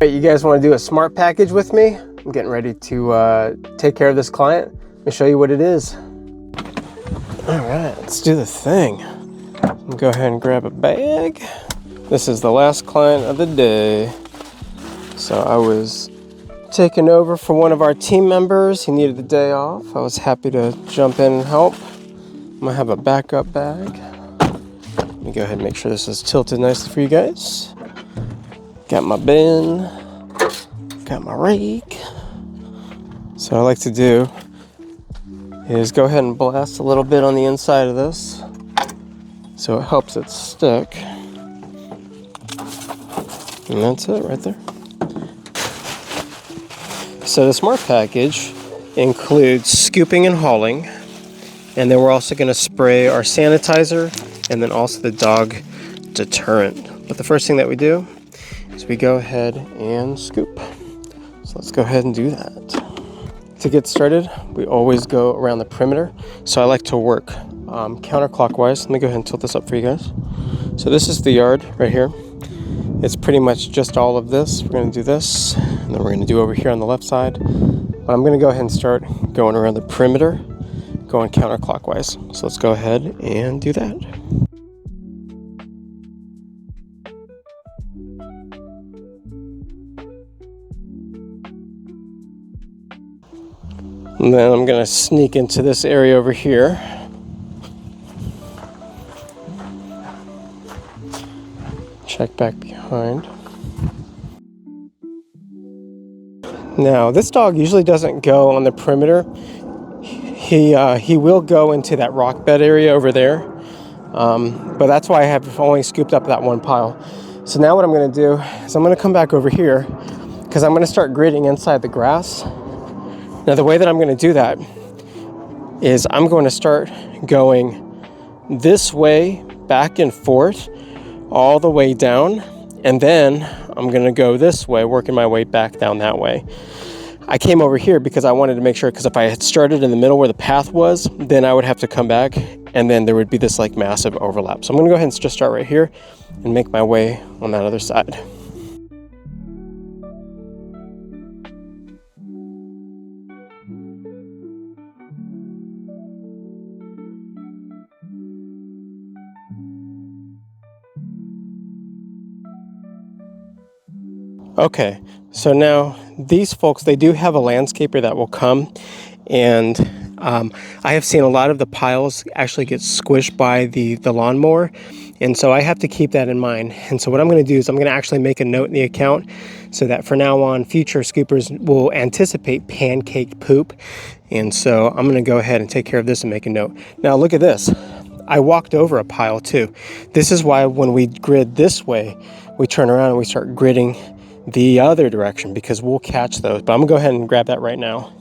Hey, you guys want to do a smart package with me? I'm getting ready to take care of this client. Let me show you what it is. All right, let's do the thing. Go ahead and grab a bag. This is the last client of the day. So I was taking over for one of our team members. He needed the day off. I was happy to jump in and help. I'm gonna have a backup bag. Let me go ahead and make sure this is tilted nicely for you guys. Got my bin, got my rake. So what I like to do is go ahead and blast a little bit on the inside of this so it helps it stick. And that's it right there. So the smart package includes scooping and hauling, and then we're also going to spray our sanitizer and then also the dog deterrent. But the first thing that we do is we go ahead and scoop. So let's go ahead and do that. To get started, we always go around the perimeter. So I like to work counterclockwise. Let me go ahead and tilt this up for you guys. So this is the yard right here. It's pretty much just all of this. We're going to do this, and then we're going to do over here on the left side. But I'm going to go ahead and start going around the perimeter, going counterclockwise. So let's go ahead and do that. And then I'm going to sneak into this area over here. Check back behind. Now, this dog usually doesn't go on the perimeter. He will go into that rock bed area over there. But that's why I have only scooped up that one pile. So now what I'm going to do is I'm going to come back over here because I'm going to start gridding inside the grass. Now, the way that I'm going to do that is I'm going to start going this way, back and forth, all the way down, and then I'm going to go this way, working my way back down that way. I came over here because I wanted to make sure, because if I had started in the middle where the path was, then I would have to come back, and then there would be this like massive overlap. So I'm going to go ahead and just start right here and make my way on that other side. Okay, so now these folks, they do have a landscaper that will come, and I have seen a lot of the piles actually get squished by the lawnmower, and so I have to keep that in mind. And so what I'm going to do is I'm going to actually make a note in the account so that for now on, future scoopers will anticipate pancake poop. And so I'm going to go ahead and take care of this and make a note. Now look at this. I walked over a pile too. This is why when we grid this way, we turn around and we start gridding the other direction, because we'll catch those. But I'm gonna go ahead and grab that right now.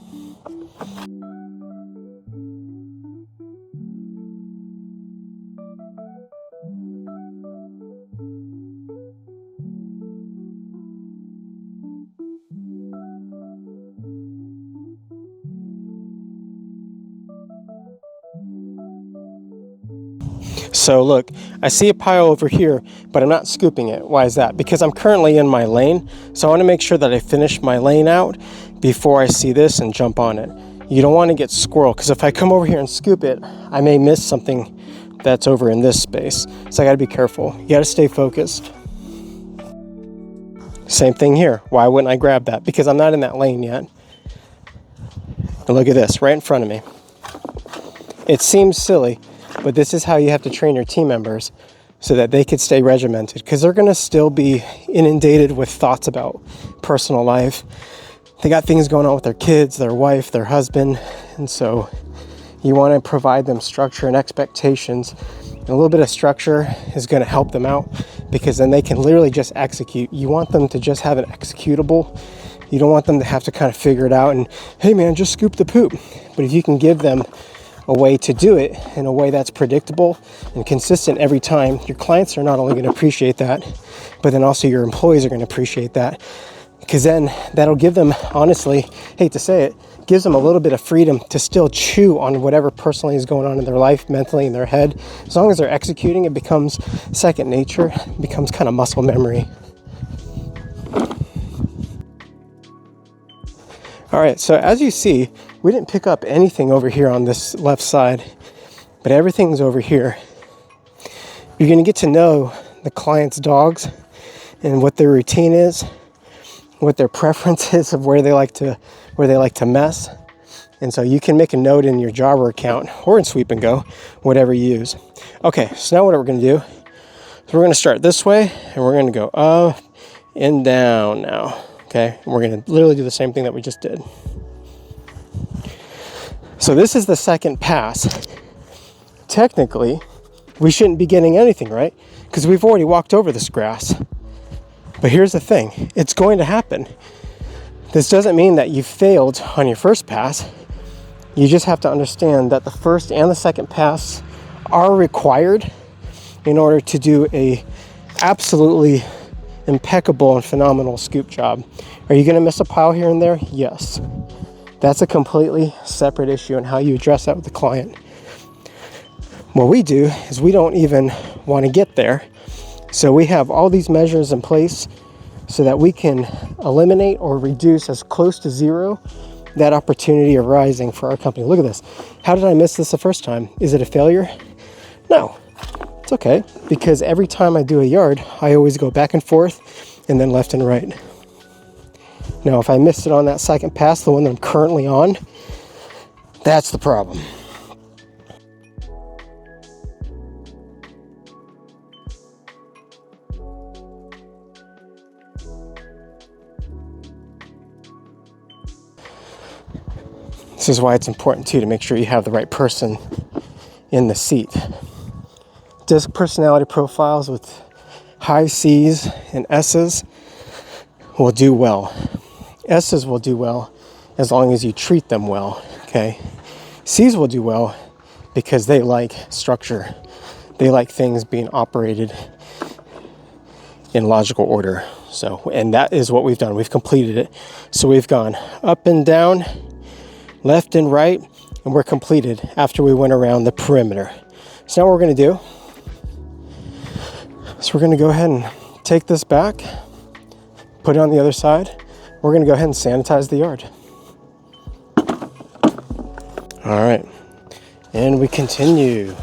So look, I see a pile over here, but I'm not scooping it. Why is that? Because I'm currently in my lane, so I want to make sure that I finish my lane out before I see this and jump on it. You don't want to get squirrel, because if I come over here and scoop it, I may miss something that's over in this space. So I got to be careful. You got to stay focused. Same thing here. Why wouldn't I grab that? Because I'm not in that lane yet. And look at this, right in front of me. It seems silly, but this is how you have to train your team members so that they could stay regimented, because they're going to still be inundated with thoughts about personal life. They got things going on with their kids, their wife, their husband, and so you want to provide them structure and expectations. And a little bit of structure is going to help them out, because then they can literally just execute. You want them to just have an executable. You don't want them to have to kind of figure it out and, hey man, just scoop the poop. But if you can give them a way to do it in a way that's predictable and consistent every time, your clients are not only going to appreciate that, but then also your employees are going to appreciate that, because then that'll give them, honestly, hate to say it, gives them a little bit of freedom to still chew on whatever personally is going on in their life, mentally, in their head. As long as they're executing, it becomes second nature, it becomes kind of muscle memory. All right, so as you see, we didn't pick up anything over here on this left side, but everything's over here. You're gonna get to know the client's dogs and what their routine is, what their preference is of where they like to mess. And so you can make a note in your Jobber account or in Sweep and Go, whatever you use. Okay, so now what we're gonna do is we're gonna start this way and we're gonna go up and down now. Okay, and we're gonna literally do the same thing that we just did. So this is the second pass. Technically, we shouldn't be getting anything, right? Because we've already walked over this grass. But here's the thing, it's going to happen. This doesn't mean that you failed on your first pass. You just have to understand that the first and the second pass are required in order to do a absolutely impeccable and phenomenal scoop job. Are you gonna miss a pile here and there? Yes. That's a completely separate issue and how you address that with the client. What we do is we don't even want to get there. So we have all these measures in place so that we can eliminate or reduce as close to zero that opportunity arising for our company. Look at this. How did I miss this the first time? Is it a failure? No, it's okay. Because every time I do a yard, I always go back and forth and then left and right. Now, if I missed it on that second pass, the one that I'm currently on, that's the problem. This is why it's important too to make sure you have the right person in the seat. Disc personality profiles with high C's and S's will do well. S's will do well as long as you treat them well, okay? C's will do well because they like structure. They like things being operated in logical order. So, and that is what we've done. We've completed it. So we've gone up and down, left and right, and we're completed after we went around the perimeter. So now what we're gonna do is we're gonna go ahead and take this back, put it on the other side. We're gonna go ahead and sanitize the yard. All right, and we continue.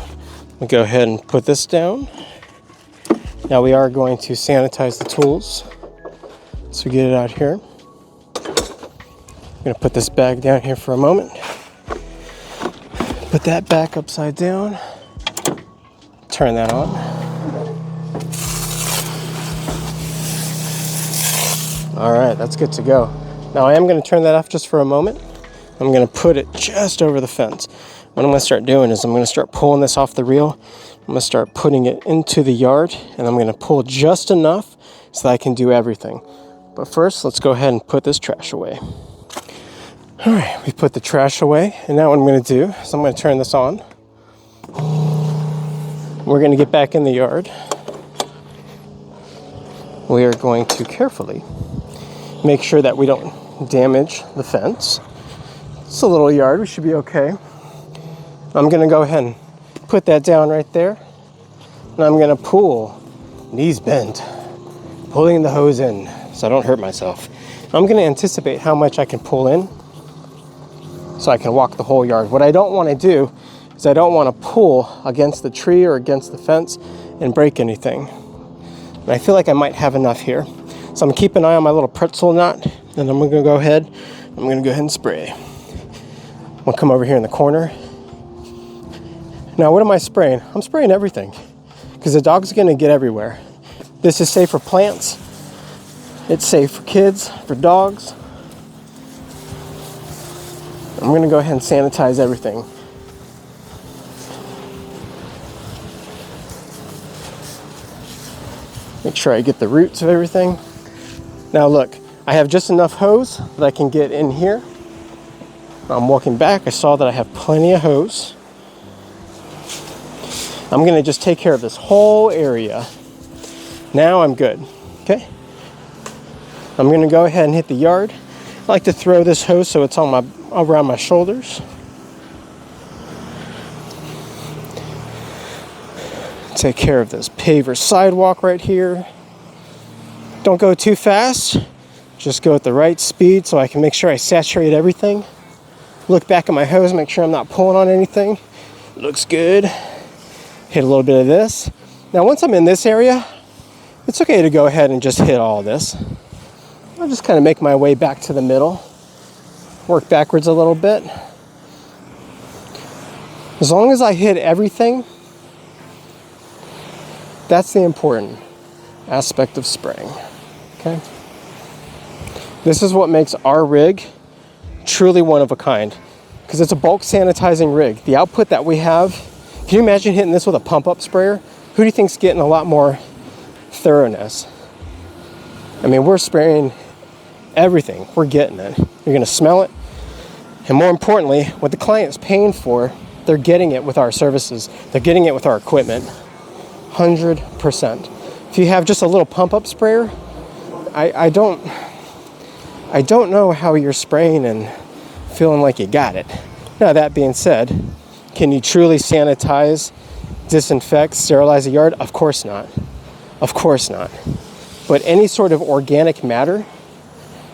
We go ahead and put this down. Now we are going to sanitize the tools. So get it out here. I'm gonna put this bag down here for a moment. Put that back upside down. Turn that on. All right, that's good to go. Now I am gonna turn that off just for a moment. I'm gonna put it just over the fence. What I'm gonna start doing is I'm gonna start pulling this off the reel. I'm gonna start putting it into the yard, and I'm gonna pull just enough so that I can do everything. But first, let's go ahead and put this trash away. All right, we put the trash away, and now what I'm gonna do is I'm gonna turn this on. We're gonna get back in the yard. We are going to carefully make sure that we don't damage the fence. It's a little yard, we should be okay. I'm gonna go ahead and put that down right there. And I'm gonna pull, knees bent, pulling the hose in so I don't hurt myself. I'm gonna anticipate how much I can pull in so I can walk the whole yard. What I don't wanna do is I don't wanna pull against the tree or against the fence and break anything. And I feel like I might have enough here. So I'm gonna keep an eye on my little pretzel knot, and I'm gonna go ahead and spray. I'm gonna come over here in the corner. Now what am I spraying? I'm spraying everything because the dog's gonna get everywhere. This is safe for plants. It's safe for kids, for dogs. I'm gonna go ahead and sanitize everything. Make sure I get the roots of everything. Now look, I have just enough hose that I can get in here. I'm walking back, I saw that I have plenty of hose. I'm gonna just take care of this whole area. Now I'm good, okay? I'm gonna go ahead and hit the yard. I like to throw this hose so it's on around my shoulders. Take care of this paver sidewalk right here. Don't go too fast Just go at the right speed so I can make sure I saturate everything. Look back at my hose, make sure I'm not pulling on anything. Looks good. Hit a little bit of this. Now once I'm in this area, it's okay to go ahead and just hit all this. I'll just kind of make my way back to the middle. Work backwards a little bit. As long as I hit everything, that's the important aspect of spraying. Okay? This is what makes our rig truly one of a kind, because it's a bulk sanitizing rig. The output that we have, can you imagine hitting this with a pump-up sprayer? Who do you think's getting a lot more thoroughness? I mean, we're spraying everything. We're getting it. You're gonna smell it. And more importantly, what the client's paying for, they're getting it with our services. They're getting it with our equipment. 100%. If you have just a little pump-up sprayer, I don't know how you're spraying and feeling like you got it. Now, that being said, can you truly sanitize, disinfect, sterilize a yard? Of course not. Of course not. But any sort of organic matter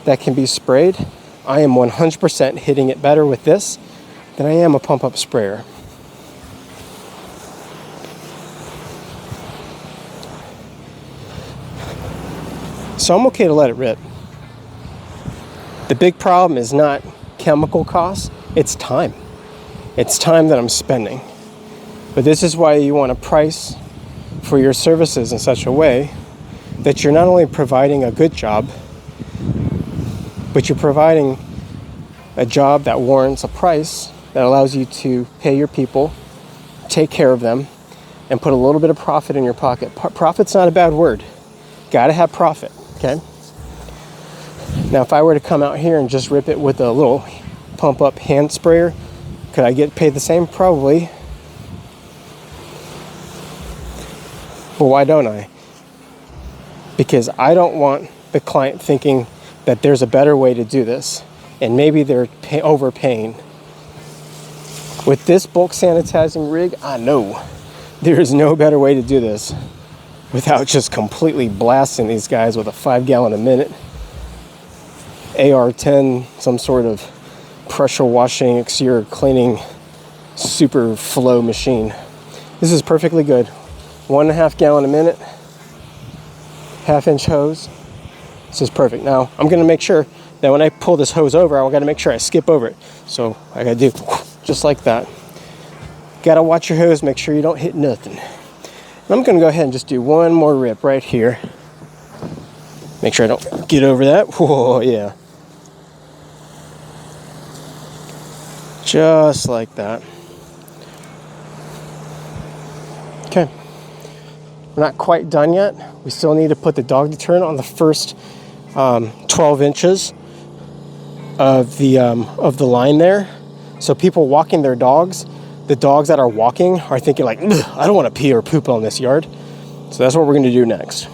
that can be sprayed, I am 100% hitting it better with this than I am a pump-up sprayer. So I'm okay to let it rip. The big problem is not chemical costs, it's time. It's time that I'm spending. But this is why you want to price for your services in such a way that you're not only providing a good job, but you're providing a job that warrants a price that allows you to pay your people, take care of them, and put a little bit of profit in your pocket. Profit's not a bad word. Gotta have profit, okay? Now, if I were to come out here and just rip it with a little pump-up hand sprayer, could I get paid the same? Probably. But why don't I? Because I don't want the client thinking that there's a better way to do this, and maybe they're overpaying. With this bulk sanitizing rig, I know there is no better way to do this without just completely blasting these guys with a 5 gallon a minute AR-10, some sort of pressure washing, exterior cleaning, super flow machine. This is perfectly good. 1.5 gallon a minute, 1/2 inch hose. This is perfect. Now, I'm gonna make sure that when I pull this hose over, I gotta make sure I skip over it. So I gotta do just like that. Gotta watch your hose, make sure you don't hit nothing. And I'm gonna go ahead and just do one more rip right here. Make sure I don't get over that. Whoa, yeah. Just like that. Okay. We're not quite done yet. We still need to put the dog deterrent on the first 12 inches of the line there. So people walking their dogs, the dogs that are walking are thinking like, I don't want to pee or poop on this yard. So that's what we're going to do next.